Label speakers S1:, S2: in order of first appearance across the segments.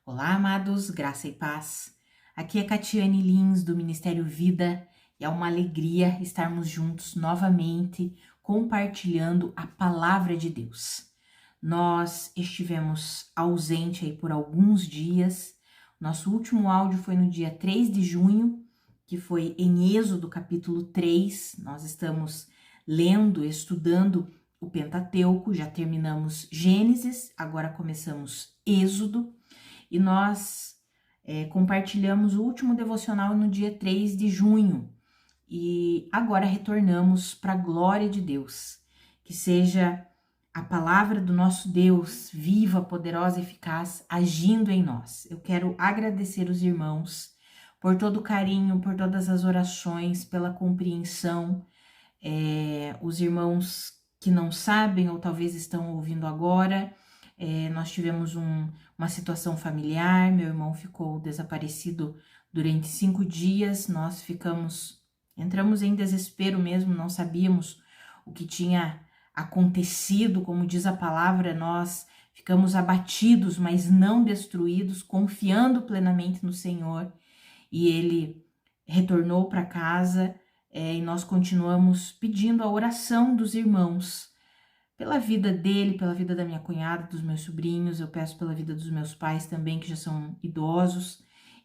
S1: Olá, amados, graça e paz. Aqui é Catiane Lins, do Ministério Vida, e é uma alegria estarmos juntos novamente, compartilhando a palavra de Deus. Nós estivemos ausente aí por alguns dias. Nosso último áudio foi no dia 3 de junho, que foi em Êxodo, capítulo 3. Nós estamos lendo, estudando o Pentateuco, já terminamos Gênesis, agora começamos Êxodo. E nós compartilhamos o último devocional no dia 3 de junho. E agora retornamos para a glória de Deus. Que seja a palavra do nosso Deus, viva, poderosa e eficaz, agindo em nós. Eu quero agradecer os irmãos por todo o carinho, por todas as orações, pela compreensão. Os irmãos que não sabem ou talvez estão ouvindo agora, nós tivemos uma situação familiar, meu irmão ficou desaparecido durante 5 dias, nós entramos em desespero mesmo, não sabíamos o que tinha acontecido, como diz a palavra, nós ficamos abatidos, mas não destruídos, confiando plenamente no Senhor, e ele retornou para casa, e nós continuamos pedindo a oração dos irmãos, pela vida dele, pela vida da minha cunhada, dos meus sobrinhos, eu peço pela vida dos meus pais também, que já são idosos,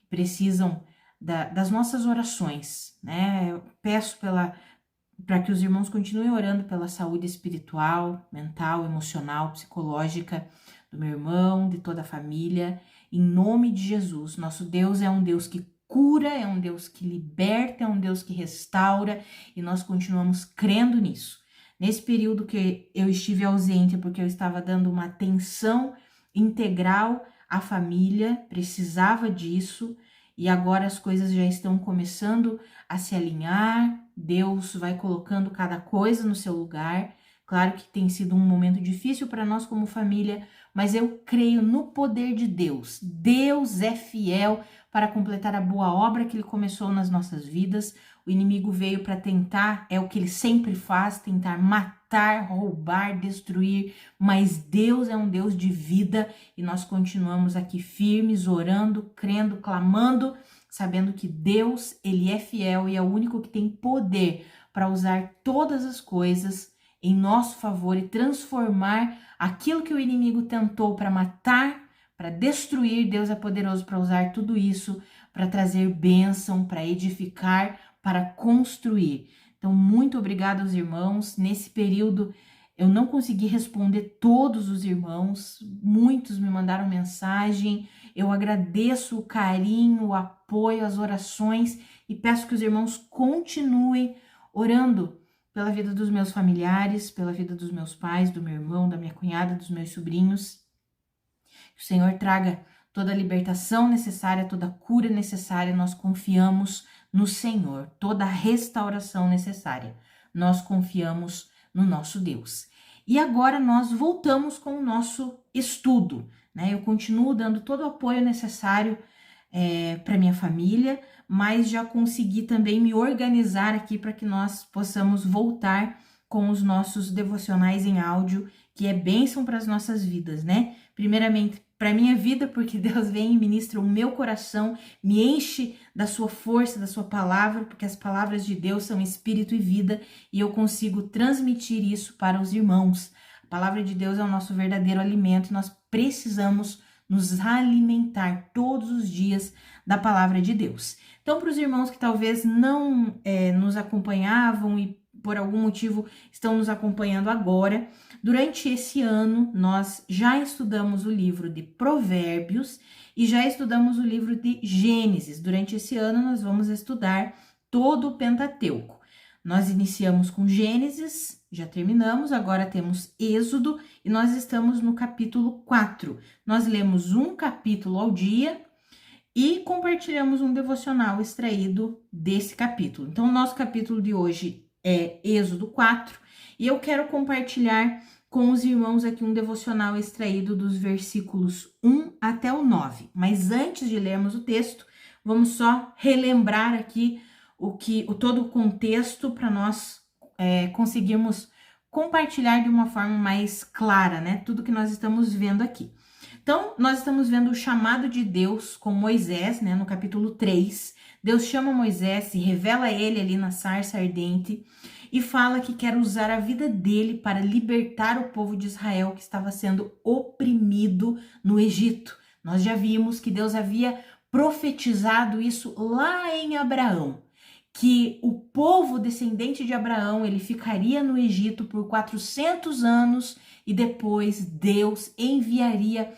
S1: precisam das nossas orações, né? Eu peço para que os irmãos continuem orando pela saúde espiritual, mental, emocional, psicológica do meu irmão, de toda a família, em nome de Jesus. Nosso Deus é um Deus que cura, é um Deus que liberta, é um Deus que restaura, e nós continuamos crendo nisso. Nesse período que eu estive ausente, porque eu estava dando uma atenção integral à família, precisava disso, e agora as coisas já estão começando a se alinhar, Deus vai colocando cada coisa no seu lugar. Claro que tem sido um momento difícil para nós como família, mas eu creio no poder de Deus. Deus é fiel para completar a boa obra que Ele começou nas nossas vidas. O inimigo veio para tentar, é o que ele sempre faz, tentar matar, roubar, destruir, mas Deus é um Deus de vida e nós continuamos aqui firmes, orando, crendo, clamando, sabendo que Deus, Ele é fiel e é o único que tem poder para usar todas as coisas em nosso favor e transformar aquilo que o inimigo tentou para matar, para destruir. Deus é poderoso para usar tudo isso, para trazer bênção, para edificar, para construir. Então, muito obrigada aos irmãos. Nesse período, eu não consegui responder todos os irmãos, muitos me mandaram mensagem. Eu agradeço o carinho, o apoio, as orações e peço que os irmãos continuem orando pela vida dos meus familiares, pela vida dos meus pais, do meu irmão, da minha cunhada, dos meus sobrinhos. Que o Senhor traga toda a libertação necessária, toda a cura necessária. Nós confiamos no Senhor, toda a restauração necessária. Nós confiamos no nosso Deus. E agora nós voltamos com o nosso estudo, né? Eu continuo dando todo o apoio necessário para minha família, mas já consegui também me organizar aqui para que nós possamos voltar com os nossos devocionais em áudio, que é bênção para as nossas vidas, né? Primeiramente, para minha vida, porque Deus vem e ministra o meu coração, me enche da sua força, da sua palavra, porque as palavras de Deus são espírito e vida, e eu consigo transmitir isso para os irmãos. A palavra de Deus é o nosso verdadeiro alimento, e nós precisamos nos alimentar todos os dias da palavra de Deus. Então, para os irmãos que talvez não nos acompanhavam e por algum motivo estão nos acompanhando agora, durante esse ano nós já estudamos o livro de Provérbios e já estudamos o livro de Gênesis. Durante esse ano nós vamos estudar todo o Pentateuco. Nós iniciamos com Gênesis, já terminamos, agora temos Êxodo e nós estamos no capítulo 4. Nós lemos um capítulo ao dia e compartilhamos um devocional extraído desse capítulo. Então, o nosso capítulo de hoje é Êxodo 4 e eu quero compartilhar com os irmãos aqui um devocional extraído dos versículos 1 até o 9. Mas antes de lermos o texto, vamos só relembrar aqui todo o contexto para nós conseguirmos compartilhar de uma forma mais clara, né? Tudo que nós estamos vendo aqui. Então, nós estamos vendo o chamado de Deus com Moisés, né, no capítulo 3. Deus chama Moisés, se revela a ele ali na sarça ardente e fala que quer usar a vida dele para libertar o povo de Israel que estava sendo oprimido no Egito. Nós já vimos que Deus havia profetizado isso lá em Abraão, que o povo descendente de Abraão, ele ficaria no Egito por 400 anos e depois Deus enviaria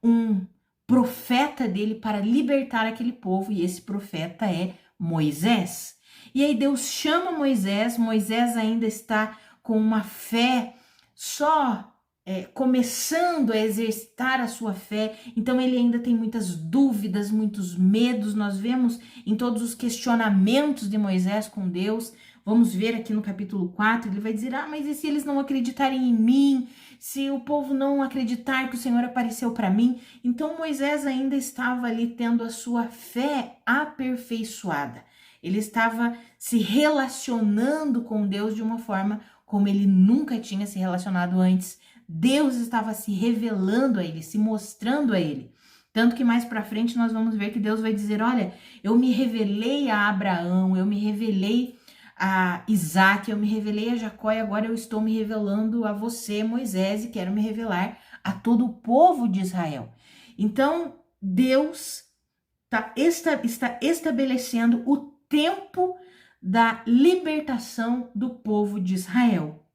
S1: um profeta dele para libertar aquele povo, e esse profeta é Moisés. E aí Deus chama Moisés, Moisés ainda está com uma fé só começando a exercitar a sua fé, então ele ainda tem muitas dúvidas, muitos medos. Nós vemos em todos os questionamentos de Moisés com Deus. Vamos ver aqui no capítulo 4, ele vai dizer, mas e se eles não acreditarem em mim? Se o povo não acreditar que o Senhor apareceu para mim? Então Moisés ainda estava ali tendo a sua fé aperfeiçoada. Ele estava se relacionando com Deus de uma forma como ele nunca tinha se relacionado antes. Deus estava se revelando a ele, se mostrando a ele. Tanto que mais para frente nós vamos ver que Deus vai dizer, olha, eu me revelei a Abraão, eu me revelei a Isaac, eu me revelei a Jacó e agora eu estou me revelando a você, Moisés, e quero me revelar a todo o povo de Israel. Então, Deus está estabelecendo o tempo da libertação do povo de Israel.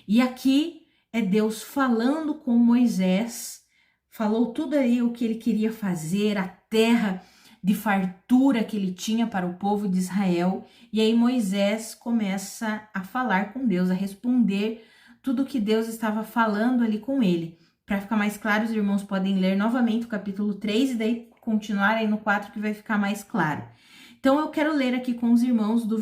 S1: E aqui é Deus falando com Moisés, falou tudo aí o que ele queria fazer, a terra de fartura que ele tinha para o povo de Israel. E aí Moisés começa a falar com Deus, a responder tudo o que Deus estava falando ali com ele. Para ficar mais claro, os irmãos podem ler novamente o capítulo 3 e daí continuar aí no 4 que vai ficar mais claro. Então eu quero ler aqui com os irmãos do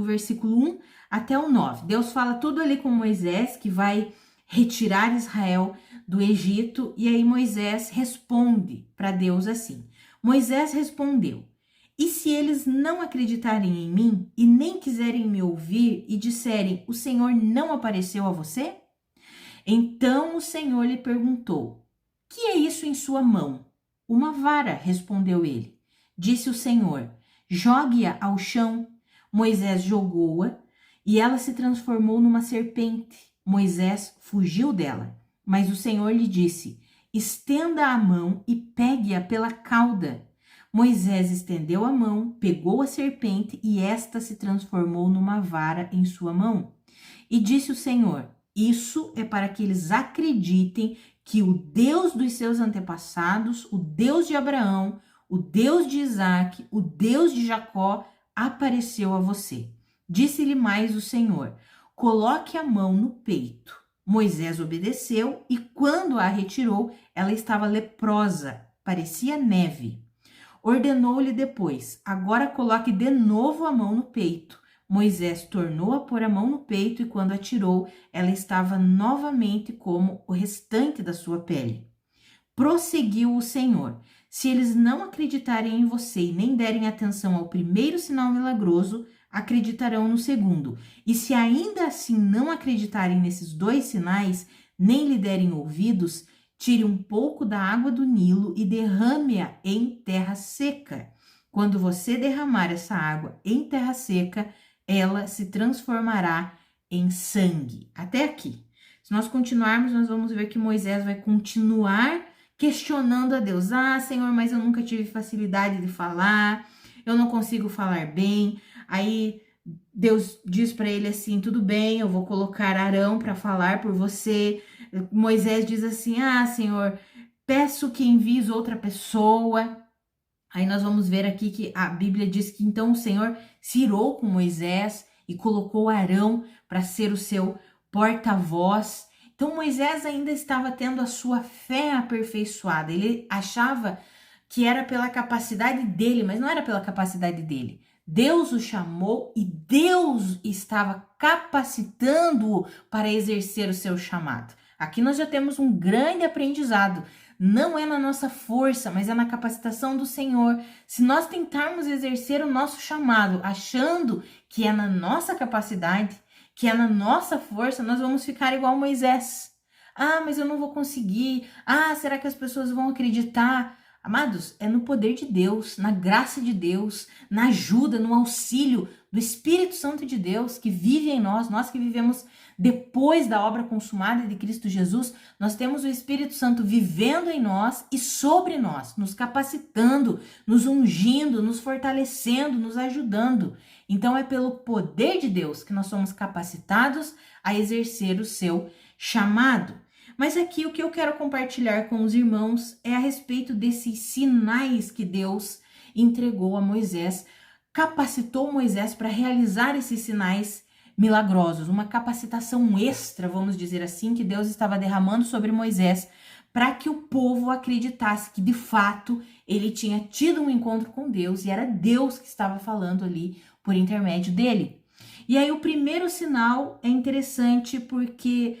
S1: versículo 1 até o 9. Deus fala tudo ali com Moisés, que vai retirar Israel do Egito, e aí Moisés responde para Deus assim. Moisés respondeu, e se eles não acreditarem em mim e nem quiserem me ouvir e disserem, o Senhor não apareceu a você? Então o Senhor lhe perguntou, que é isso em sua mão? Uma vara, respondeu ele. Disse o Senhor, jogue-a ao chão. Moisés jogou-a e ela se transformou numa serpente. Moisés fugiu dela, mas o Senhor lhe disse, estenda a mão e pegue-a pela cauda. Moisés estendeu a mão, pegou a serpente e esta se transformou numa vara em sua mão. E disse o Senhor, isso é para que eles acreditem que o Deus dos seus antepassados, o Deus de Abraão, o Deus de Isaac, o Deus de Jacó, apareceu a você. Disse-lhe mais o Senhor, coloque a mão no peito. Moisés obedeceu e quando a retirou, ela estava leprosa, parecia neve. Ordenou-lhe depois, agora coloque de novo a mão no peito. Moisés tornou a pôr a mão no peito e quando a tirou, ela estava novamente como o restante da sua pele. Prosseguiu o Senhor, se eles não acreditarem em você e nem derem atenção ao primeiro sinal milagroso, acreditarão no segundo. E se ainda assim não acreditarem nesses dois sinais, nem lhe derem ouvidos, tire um pouco da água do Nilo e derrame-a em terra seca. Quando você derramar essa água em terra seca, ela se transformará em sangue. Até aqui. Se nós continuarmos, nós vamos ver que Moisés vai continuar questionando a Deus. Senhor, mas eu nunca tive facilidade de falar, eu não consigo falar bem. Aí Deus diz para ele assim, tudo bem, eu vou colocar Arão para falar por você. Moisés diz assim, Senhor, peço que envies outra pessoa. Aí nós vamos ver aqui que a Bíblia diz que então o Senhor se irou com Moisés e colocou Arão para ser o seu porta-voz. Então Moisés ainda estava tendo a sua fé aperfeiçoada. Ele achava que era pela capacidade dele, mas não era pela capacidade dele. Deus o chamou e Deus estava capacitando-o para exercer o seu chamado. Aqui nós já temos um grande aprendizado. Não é na nossa força, mas é na capacitação do Senhor. Se nós tentarmos exercer o nosso chamado, achando que é na nossa capacidade, que é na nossa força, nós vamos ficar igual Moisés. Ah, mas eu não vou conseguir. Ah, será que as pessoas vão acreditar? Amados, é no poder de Deus, na graça de Deus, na ajuda, no auxílio do Espírito Santo de Deus que vive em nós, nós que vivemos depois da obra consumada de Cristo Jesus, nós temos o Espírito Santo vivendo em nós e sobre nós, nos capacitando, nos ungindo, nos fortalecendo, nos ajudando. Então é pelo poder de Deus que nós somos capacitados a exercer o seu chamado. Mas aqui o que eu quero compartilhar com os irmãos é a respeito desses sinais que Deus entregou a Moisés, capacitou Moisés para realizar esses sinais milagrosos, uma capacitação extra, vamos dizer assim, que Deus estava derramando sobre Moisés para que o povo acreditasse que de fato ele tinha tido um encontro com Deus e era Deus que estava falando ali por intermédio dele. E aí o primeiro sinal é interessante porque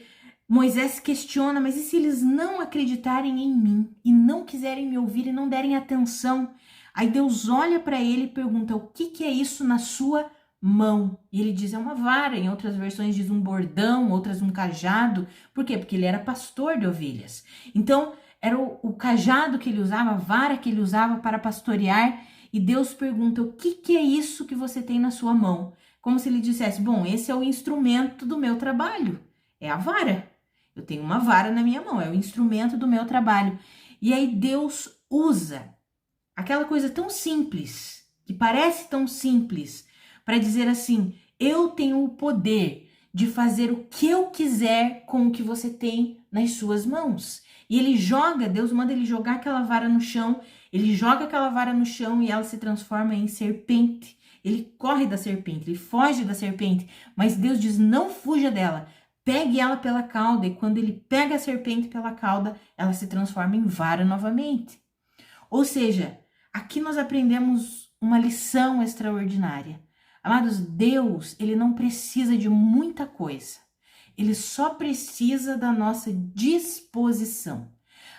S1: Moisés questiona, mas e se eles não acreditarem em mim e não quiserem me ouvir e não derem atenção? Aí Deus olha para ele e pergunta, o que é isso na sua mão? E ele diz, é uma vara, em outras versões diz um bordão, outras um cajado. Por quê? Porque ele era pastor de ovelhas. Então, era o cajado que ele usava, a vara que ele usava para pastorear. E Deus pergunta, o que é isso que você tem na sua mão? Como se ele dissesse, bom, esse é o instrumento do meu trabalho, é a vara. Eu tenho uma vara na minha mão, é o instrumento do meu trabalho. E aí Deus usa aquela coisa tão simples, que parece tão simples, para dizer assim, eu tenho o poder de fazer o que eu quiser com o que você tem nas suas mãos. E ele joga, Deus manda ele jogar aquela vara no chão, ele joga aquela vara no chão e ela se transforma em serpente. Ele corre da serpente, ele foge da serpente, mas Deus diz, não fuja dela. Pegue ela pela cauda, e quando ele pega a serpente pela cauda, ela se transforma em vara novamente. Ou seja, aqui nós aprendemos uma lição extraordinária. Amados, Deus, ele não precisa de muita coisa. Ele só precisa da nossa disposição.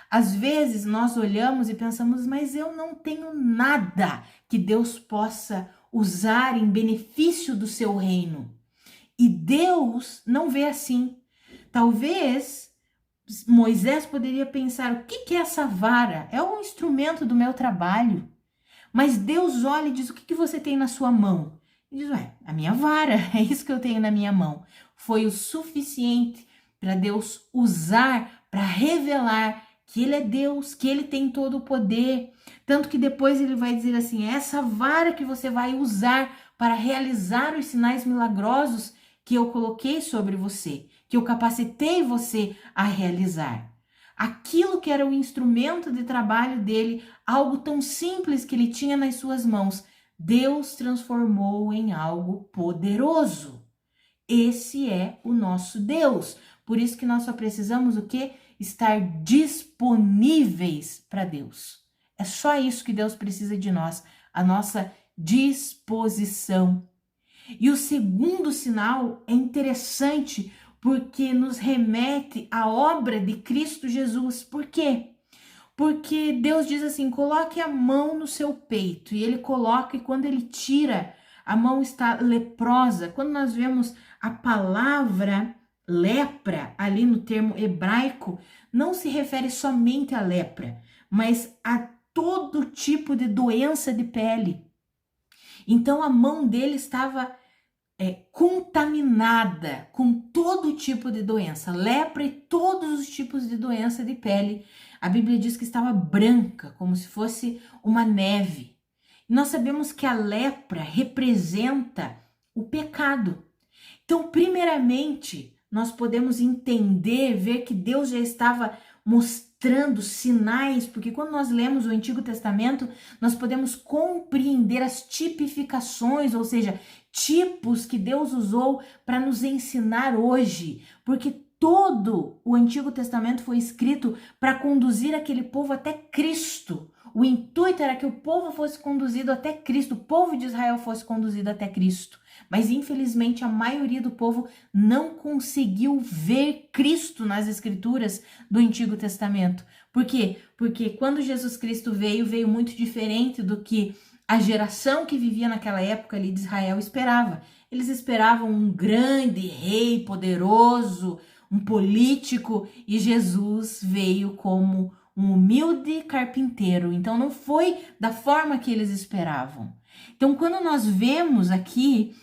S1: Às vezes nós olhamos e pensamos, mas eu não tenho nada que Deus possa usar em benefício do seu reino. E Deus não vê assim. Talvez Moisés poderia pensar, o que é essa vara? É um instrumento do meu trabalho. Mas Deus olha e diz, o que você tem na sua mão? Ele diz, a minha vara, é isso que eu tenho na minha mão. Foi o suficiente para Deus usar, para revelar que ele é Deus, que ele tem todo o poder. Tanto que depois ele vai dizer assim, é essa vara que você vai usar para realizar os sinais milagrosos que eu coloquei sobre você, que eu capacitei você a realizar. Aquilo que era o instrumento de trabalho dele, algo tão simples que ele tinha nas suas mãos, Deus transformou em algo poderoso. Esse é o nosso Deus. Por isso que nós só precisamos o quê? Estar disponíveis para Deus. É só isso que Deus precisa de nós, a nossa disposição. E o segundo sinal é interessante porque nos remete à obra de Cristo Jesus. Por quê? Porque Deus diz assim, coloque a mão no seu peito. E ele coloca, e quando ele tira, a mão está leprosa. Quando nós vemos a palavra lepra, ali no termo hebraico, não se refere somente à lepra, mas a todo tipo de doença de pele. Então a mão dele estava contaminada com todo tipo de doença, lepra e todos os tipos de doença de pele. A Bíblia diz que estava branca, como se fosse uma neve. E nós sabemos que a lepra representa o pecado. Então, primeiramente, nós podemos entender, ver que Deus já estava mostrando sinais, porque quando nós lemos o Antigo Testamento, nós podemos compreender as tipificações, ou seja, tipos que Deus usou para nos ensinar hoje, porque todo o Antigo Testamento foi escrito para conduzir aquele povo até Cristo. O intuito era que o povo fosse conduzido até Cristo, o povo de Israel fosse conduzido até Cristo. Mas infelizmente a maioria do povo não conseguiu ver Cristo nas escrituras do Antigo Testamento. Por quê? Porque quando Jesus Cristo veio muito diferente do que a geração que vivia naquela época ali de Israel esperava. Eles esperavam um grande rei poderoso, um político, e Jesus veio como um humilde carpinteiro. Então não foi da forma que eles esperavam. Então quando nós vemos aqui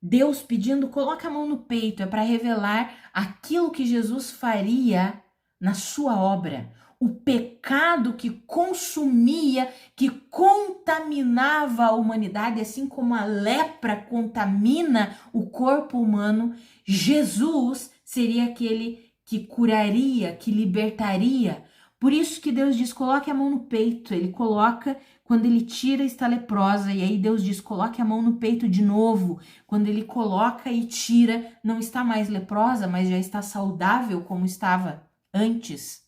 S1: Deus pedindo, coloca a mão no peito, é para revelar aquilo que Jesus faria na sua obra. O pecado que consumia, que contaminava a humanidade, assim como a lepra contamina o corpo humano, Jesus seria aquele que curaria, que libertaria. Por isso que Deus diz, coloque a mão no peito. Ele coloca quando ele tira, está leprosa. E aí Deus diz, coloque a mão no peito de novo. Quando ele coloca e tira, não está mais leprosa, mas já está saudável como estava antes.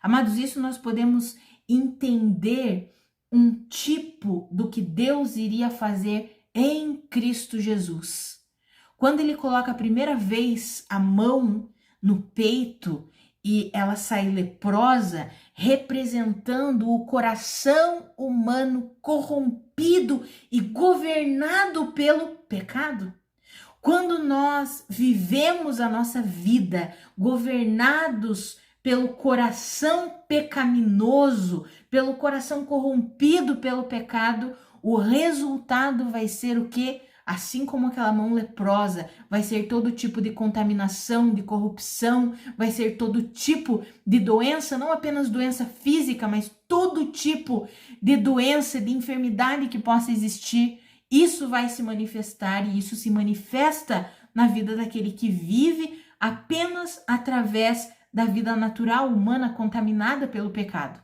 S1: Amados, isso nós podemos entender um tipo do que Deus iria fazer em Cristo Jesus. Quando ele coloca a primeira vez a mão no peito e ela sai leprosa, representando o coração humano corrompido e governado pelo pecado. Quando nós vivemos a nossa vida governados pelo coração pecaminoso, pelo coração corrompido pelo pecado, o resultado vai ser o quê? Assim como aquela mão leprosa, vai ser todo tipo de contaminação, de corrupção, vai ser todo tipo de doença, não apenas doença física, mas todo tipo de doença, de enfermidade que possa existir. Isso vai se manifestar e isso se manifesta na vida daquele que vive apenas através da vida natural humana contaminada pelo pecado.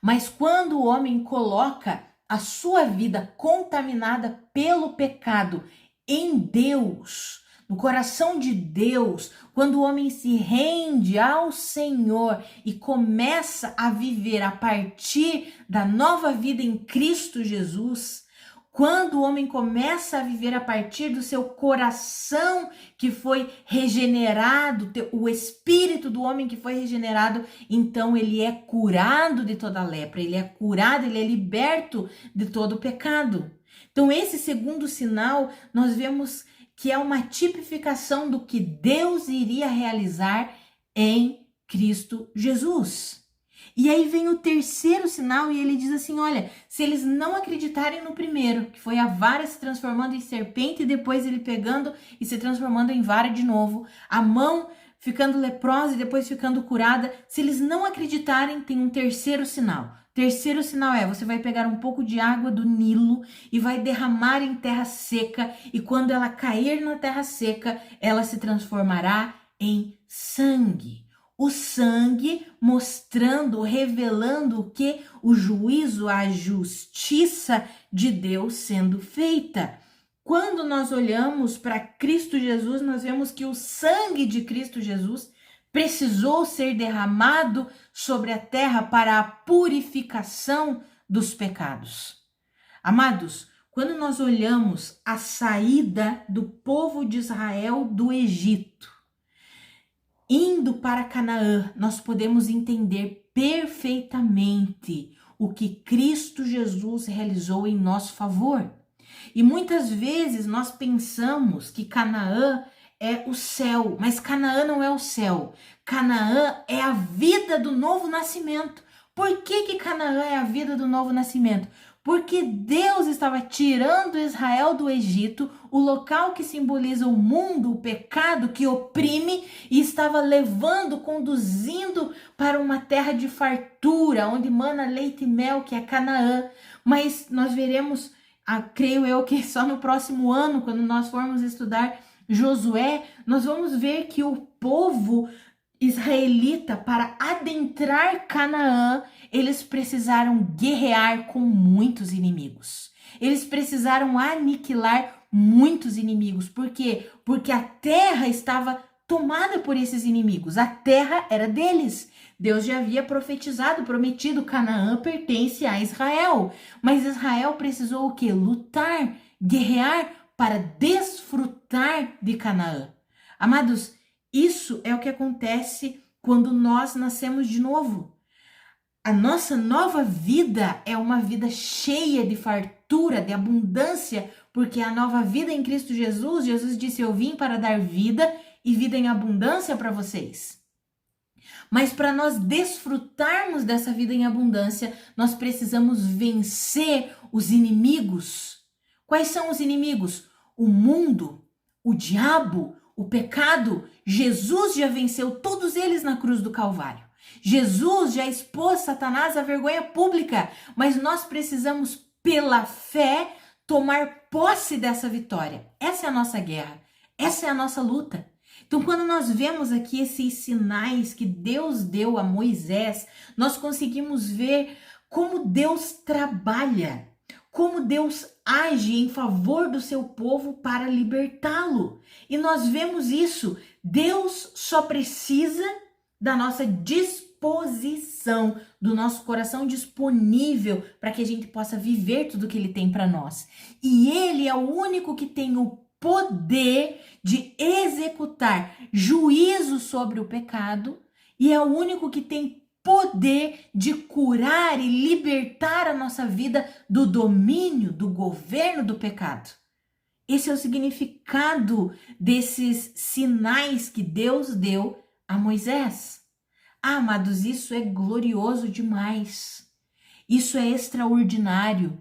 S1: Mas quando o homem coloca a sua vida contaminada pelo pecado em Deus, no coração de Deus, quando o homem se rende ao Senhor e começa a viver a partir da nova vida em Cristo Jesus, quando o homem começa a viver a partir do seu coração que foi regenerado, o espírito do homem que foi regenerado, então ele é curado de toda a lepra, ele é curado, ele é liberto de todo o pecado. Então esse segundo sinal, nós vemos que é uma tipificação do que Deus iria realizar em Cristo Jesus. E aí vem o terceiro sinal e ele diz assim, olha, se eles não acreditarem no primeiro, que foi a vara se transformando em serpente e depois ele pegando e se transformando em vara de novo, a mão ficando leprosa e depois ficando curada, se eles não acreditarem, tem um terceiro sinal. Terceiro sinal é, você vai pegar um pouco de água do Nilo e vai derramar em terra seca e quando ela cair na terra seca, ela se transformará em sangue. O sangue mostrando, revelando o que? O juízo, a justiça de Deus sendo feita. Quando nós olhamos para Cristo Jesus, nós vemos que o sangue de Cristo Jesus precisou ser derramado sobre a terra para a purificação dos pecados. Amados, quando nós olhamos a saída do povo de Israel do Egito, indo para Canaã, nós podemos entender perfeitamente o que Cristo Jesus realizou em nosso favor. E muitas vezes nós pensamos que Canaã é o céu, mas Canaã não é o céu. Canaã é a vida do novo nascimento. Por que Canaã é a vida do novo nascimento? Porque Deus estava tirando Israel do Egito, o local que simboliza o mundo, o pecado que oprime, e estava levando, conduzindo para uma terra de fartura, onde mana leite e mel, que é Canaã. Mas nós veremos, creio eu, que só no próximo ano, quando nós formos estudar Josué, nós vamos ver que o povo israelita, para adentrar Canaã, eles precisaram guerrear com muitos inimigos. Eles precisaram aniquilar muitos inimigos. Por quê? Porque a terra estava tomada por esses inimigos. A terra era deles. Deus já havia profetizado, prometido, Canaã pertence a Israel. Mas Israel precisou o quê? Lutar, guerrear para desfrutar de Canaã. Amados, isso é o que acontece quando nós nascemos de novo. A nossa nova vida é uma vida cheia de fartura, de abundância, porque a nova vida em Cristo Jesus, Jesus disse, eu vim para dar vida e vida em abundância para vocês. Mas para nós desfrutarmos dessa vida em abundância, nós precisamos vencer os inimigos. Quais são os inimigos? O mundo, o diabo, o pecado. Jesus já venceu todos eles na cruz do Calvário. Jesus já expôs Satanás à vergonha pública, mas nós precisamos, pela fé, tomar posse dessa vitória. Essa é a nossa guerra, essa é a nossa luta. Então, quando nós vemos aqui esses sinais que Deus deu a Moisés, nós conseguimos ver como Deus trabalha, como Deus age em favor do seu povo para libertá-lo. E nós vemos isso. Deus só precisa da nossa disposição, do nosso coração disponível para que a gente possa viver tudo que ele tem para nós. E ele é o único que tem o poder de executar juízo sobre o pecado e é o único que tem poder de curar e libertar a nossa vida do domínio, do governo do pecado. Esse é o significado desses sinais que Deus deu a Moisés. Ah, amados, isso é glorioso demais. Isso é extraordinário.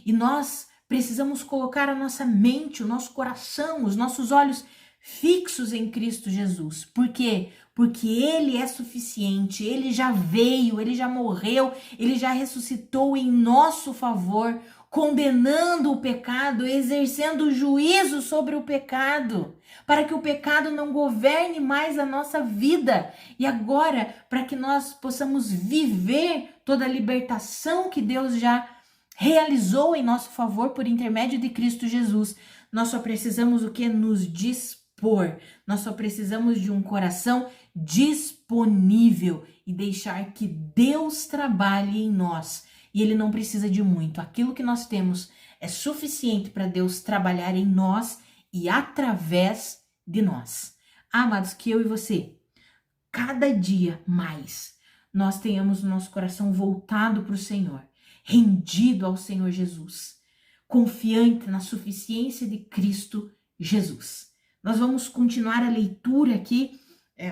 S1: E nós precisamos colocar a nossa mente, o nosso coração, os nossos olhos fixos em Cristo Jesus. Por quê? Porque Ele é suficiente, Ele já veio, Ele já morreu, Ele já ressuscitou em nosso favor, condenando o pecado, exercendo juízo sobre o pecado, para que o pecado não governe mais a nossa vida. E agora, para que nós possamos viver toda a libertação que Deus já realizou em nosso favor por intermédio de Cristo Jesus, nós só precisamos o que? Nos dispor. Nós só precisamos de um coração disponível e deixar que Deus trabalhe em nós. E Ele não precisa de muito. Aquilo que nós temos é suficiente para Deus trabalhar em nós e através de nós. Amados, que eu e você, cada dia mais, nós tenhamos o nosso coração voltado para o Senhor, rendido ao Senhor Jesus, confiante na suficiência de Cristo Jesus. Nós vamos continuar a leitura aqui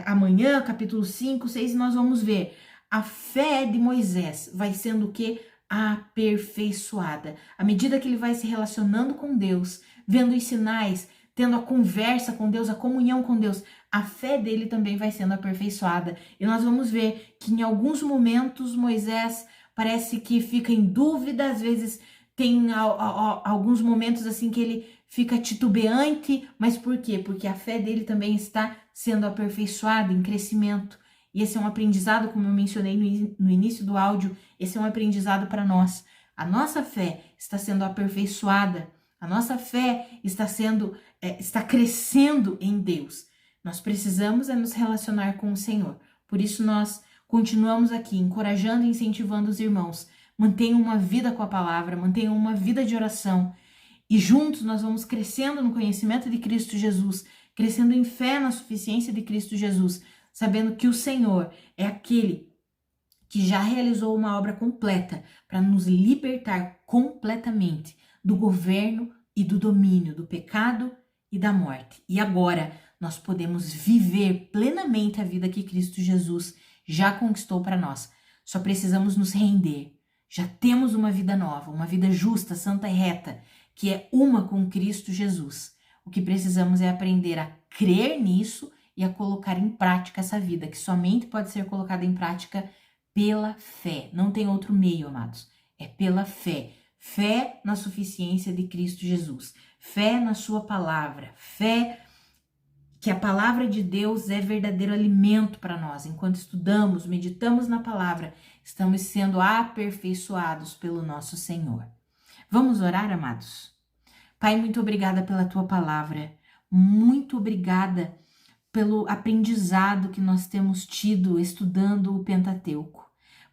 S1: amanhã, capítulo 5, 6, e nós vamos ver a fé de Moisés vai sendo o quê? Aperfeiçoada. À medida que ele vai se relacionando com Deus, vendo os sinais, tendo a conversa com Deus, a comunhão com Deus, a fé dele também vai sendo aperfeiçoada. E nós vamos ver que em alguns momentos Moisés parece que fica em dúvida, às vezes tem alguns momentos assim que ele fica titubeante, mas por quê? Porque a fé dele também está sendo aperfeiçoada, em crescimento. E esse é um aprendizado, como eu mencionei no início do áudio, esse é um aprendizado para nós. A nossa fé está sendo aperfeiçoada, a nossa fé está crescendo em Deus. Nós precisamos nos relacionar com o Senhor. Por isso nós continuamos aqui encorajando e incentivando os irmãos. Mantenham uma vida com a palavra, mantenham uma vida de oração. E juntos nós vamos crescendo no conhecimento de Cristo Jesus, crescendo em fé na suficiência de Cristo Jesus, sabendo que o Senhor é aquele que já realizou uma obra completa para nos libertar completamente do governo e do domínio do pecado e da morte. E agora nós podemos viver plenamente a vida que Cristo Jesus já conquistou para nós. Só precisamos nos render. Já temos uma vida nova, uma vida justa, santa e reta, que é uma com Cristo Jesus. O que precisamos é aprender a crer nisso e a colocar em prática essa vida, que somente pode ser colocada em prática pela fé. Não tem outro meio, amados. É pela fé. Fé na suficiência de Cristo Jesus. Fé na sua palavra. Fé que a palavra de Deus é verdadeiro alimento para nós. Enquanto estudamos, meditamos na palavra, estamos sendo aperfeiçoados pelo nosso Senhor. Vamos orar, amados? Pai, muito obrigada pela tua palavra. Muito obrigada pelo aprendizado que nós temos tido estudando o Pentateuco.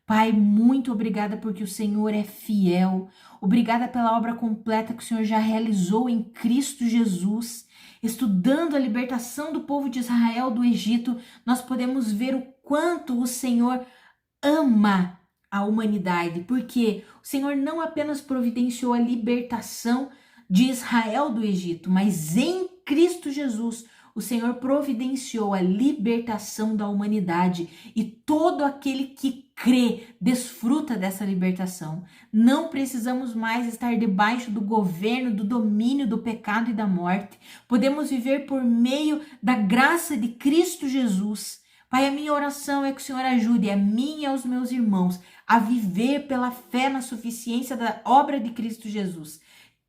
S1: Pai, muito obrigada porque o Senhor é fiel. Obrigada pela obra completa que o Senhor já realizou em Cristo Jesus. Estudando a libertação do povo de Israel do Egito, nós podemos ver o quanto o Senhor ama a humanidade, porque o Senhor não apenas providenciou a libertação de Israel do Egito, mas em Cristo Jesus, o Senhor providenciou a libertação da humanidade e todo aquele que crê desfruta dessa libertação. Não precisamos mais estar debaixo do governo, do domínio do pecado e da morte. Podemos viver por meio da graça de Cristo Jesus. Pai, a minha oração é que o Senhor ajude a mim e aos meus irmãos a viver pela fé na suficiência da obra de Cristo Jesus.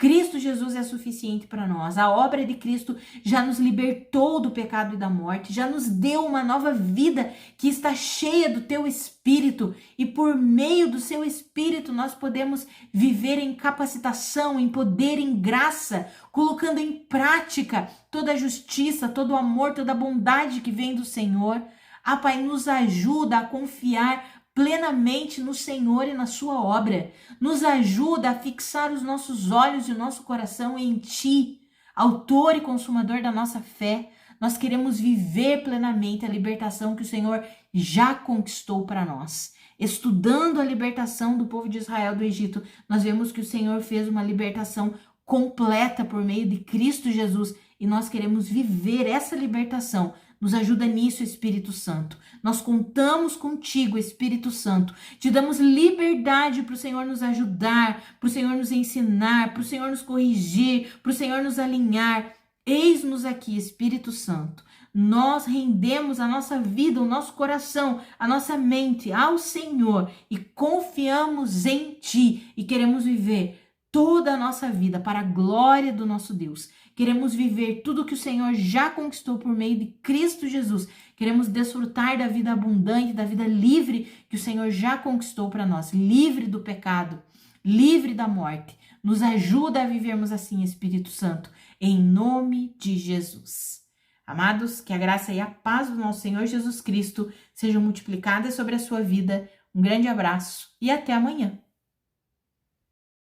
S1: Cristo Jesus é suficiente para nós. A obra de Cristo já nos libertou do pecado e da morte, já nos deu uma nova vida que está cheia do teu Espírito, e por meio do seu Espírito nós podemos viver em capacitação, em poder, em graça, colocando em prática toda a justiça, todo o amor, toda a bondade que vem do Senhor. Ah, Pai, nos ajuda a confiar plenamente no Senhor e na sua obra. Nos ajuda a fixar os nossos olhos e o nosso coração em Ti, autor e consumador da nossa fé. Nós queremos viver plenamente a libertação que o Senhor já conquistou para nós. Estudando a libertação do povo de Israel do Egito, nós vemos que o Senhor fez uma libertação completa por meio de Cristo Jesus, e nós queremos viver essa libertação. Nos ajuda nisso, Espírito Santo. Nós contamos contigo, Espírito Santo. Te damos liberdade para o Senhor nos ajudar, para o Senhor nos ensinar, para o Senhor nos corrigir, para o Senhor nos alinhar. Eis-nos aqui, Espírito Santo. Nós rendemos a nossa vida, o nosso coração, a nossa mente ao Senhor e confiamos em Ti e queremos viver toda a nossa vida para a glória do nosso Deus. Queremos viver tudo que o Senhor já conquistou por meio de Cristo Jesus. Queremos desfrutar da vida abundante, da vida livre que o Senhor já conquistou para nós, livre do pecado, livre da morte. Nos ajuda a vivermos assim, Espírito Santo, em nome de Jesus. Amados, que a graça e a paz do nosso Senhor Jesus Cristo sejam multiplicadas sobre a sua vida. Um grande abraço e até amanhã.